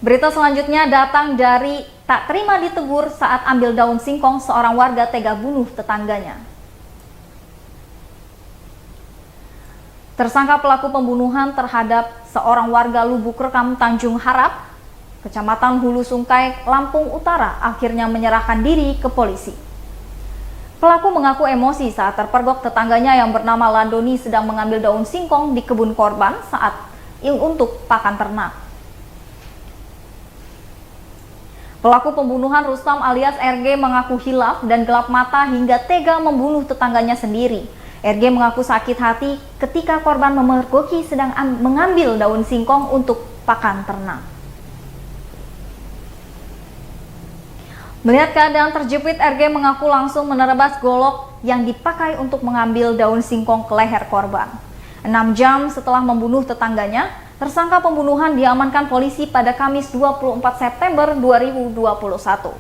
Berita selanjutnya datang dari tak terima ditegur saat ambil daun singkong, seorang warga tega bunuh tetangganya. Tersangka pelaku pembunuhan terhadap seorang warga Lubuk Rekam Tanjung Harap, Kecamatan Hulu Sungkai, Lampung Utara, akhirnya menyerahkan diri ke polisi. Pelaku mengaku emosi saat terpergok tetangganya yang bernama Landoni sedang mengambil daun singkong di kebun korban saat untuk pakan ternak. Pelaku pembunuhan Rustam alias RG mengaku hilaf dan gelap mata hingga tega membunuh tetangganya sendiri. RG mengaku sakit hati ketika korban memergoki sedang mengambil daun singkong untuk pakan ternak. Melihat keadaan terjepit, RG mengaku langsung menerabas golok yang dipakai untuk mengambil daun singkong ke leher korban. 6 jam setelah membunuh tetangganya, tersangka pembunuhan diamankan polisi pada Kamis 24 September 2021.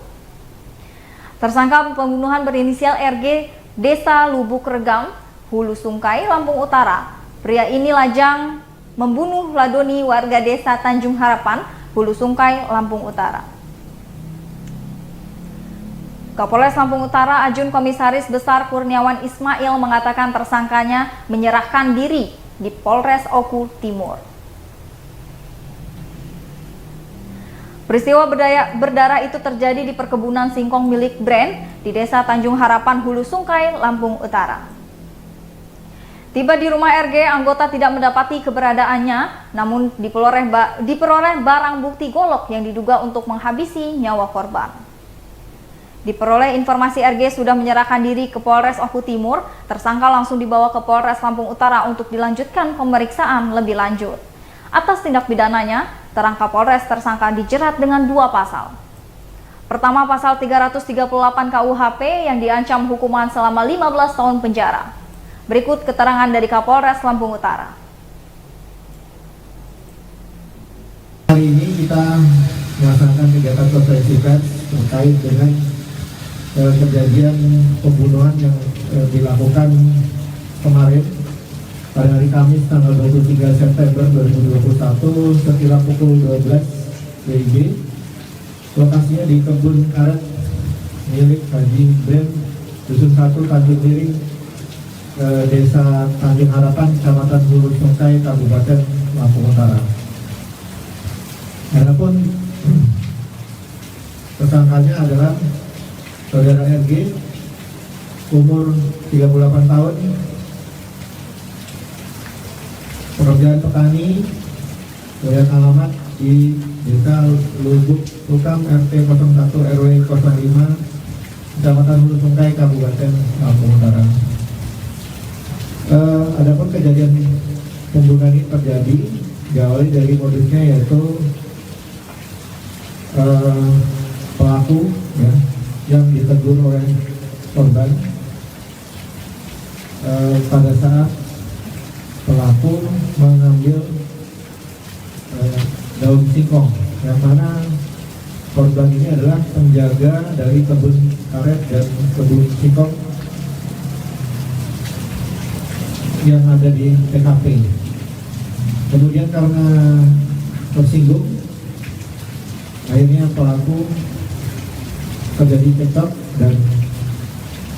Tersangka pembunuhan berinisial RG, Desa Lubuk Regam, Hulu Sungkai, Lampung Utara. Pria ini lajang membunuh Landoni, warga Desa Tanjung Harapan, Hulu Sungkai, Lampung Utara. Kapolres Lampung Utara Ajun Komisaris Besar Kurniawan Ismail mengatakan tersangkanya menyerahkan diri di Polres Oku Timur. Peristiwa berdarah itu terjadi di perkebunan singkong milik Brand di Desa Tanjung Harapan, Hulu Sungkai, Lampung Utara. Tiba di rumah RG, anggota tidak mendapati keberadaannya, namun diperoleh barang bukti golok yang diduga untuk menghabisi nyawa korban. Diperoleh informasi RG sudah menyerahkan diri ke Polres Oku Timur, tersangka langsung dibawa ke Polres Lampung Utara untuk dilanjutkan pemeriksaan lebih lanjut. Atas tindak pidananya, terang Kapolres tersangka dijerat dengan 2 pasal. Pertama, pasal 338 KUHP yang diancam hukuman selama 15 tahun penjara. Berikut keterangan dari Kapolres Lampung Utara. Hari ini kita melaksanakan kegiatan konferensi pers terkait dengan kejadian pembunuhan yang dilakukan kemarin pada hari Kamis tanggal 23 September 2021 sekira pukul 12 WIB. Lokasinya di kebun karet milik Haji Brand, Dusun 1 Tanjung Miring, Desa Tanjung Harapan, Kecamatan Hulu Sungkai, Kabupaten Lampung Utara. Adapun tersangkanya adalah saudara RG, umur 38 tahun, pekerjaan petani, dan alamat di Desa Lubuk Rekam RT 01 RW 05, Kecamatan Hulu Sungkai, Kabupaten Lampung Utara. Adapun kejadian pembunuhan ini terjadi diawali dari modusnya, yaitu pelaku ya, yang ditegur oleh korban pada saat pelaku mengambil daun singkong, yang mana korban ini adalah penjaga dari kebun karet dan kebun singkong yang ada di TKP. Kemudian karena tersinggung, akhirnya pelaku terjadi cekcok dan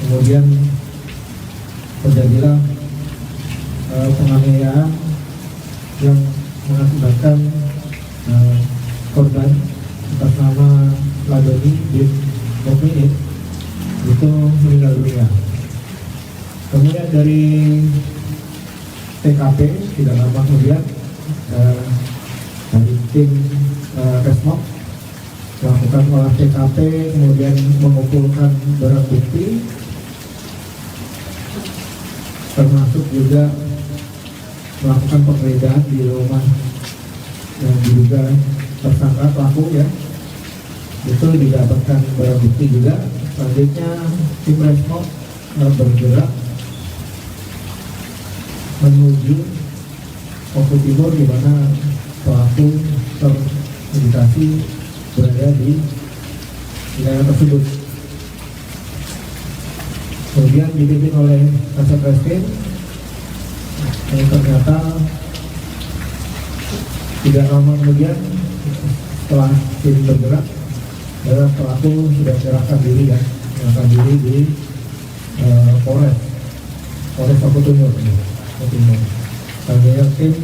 kemudian terjadilah penganiayaan yang mengakibatkan korban atas nama Landoni bin Mukmin itu meninggal dunia. Kemudian dari TKP tidak lama kemudian dari tim Resmob melakukan olah TKP, kemudian mengumpulkan barang bukti, termasuk juga melakukan penggeledahan di rumah yang diduga tersangka pelaku ya. Itu didapatkan barang bukti juga. Selanjutnya tim Resmob bergerak menuju Oku Timur, di mana pelaku terindikasi berada di wilayah tersebut. Kemudian dipimpin oleh Kasat Reskrim, yang ternyata tidak lama kemudian setelah tim bergerak, pelaku sudah menyerahkan diri di Polres Papua Timur. Kami tim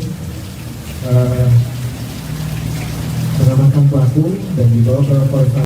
mengamankan pelaku dan dibawa ke Polres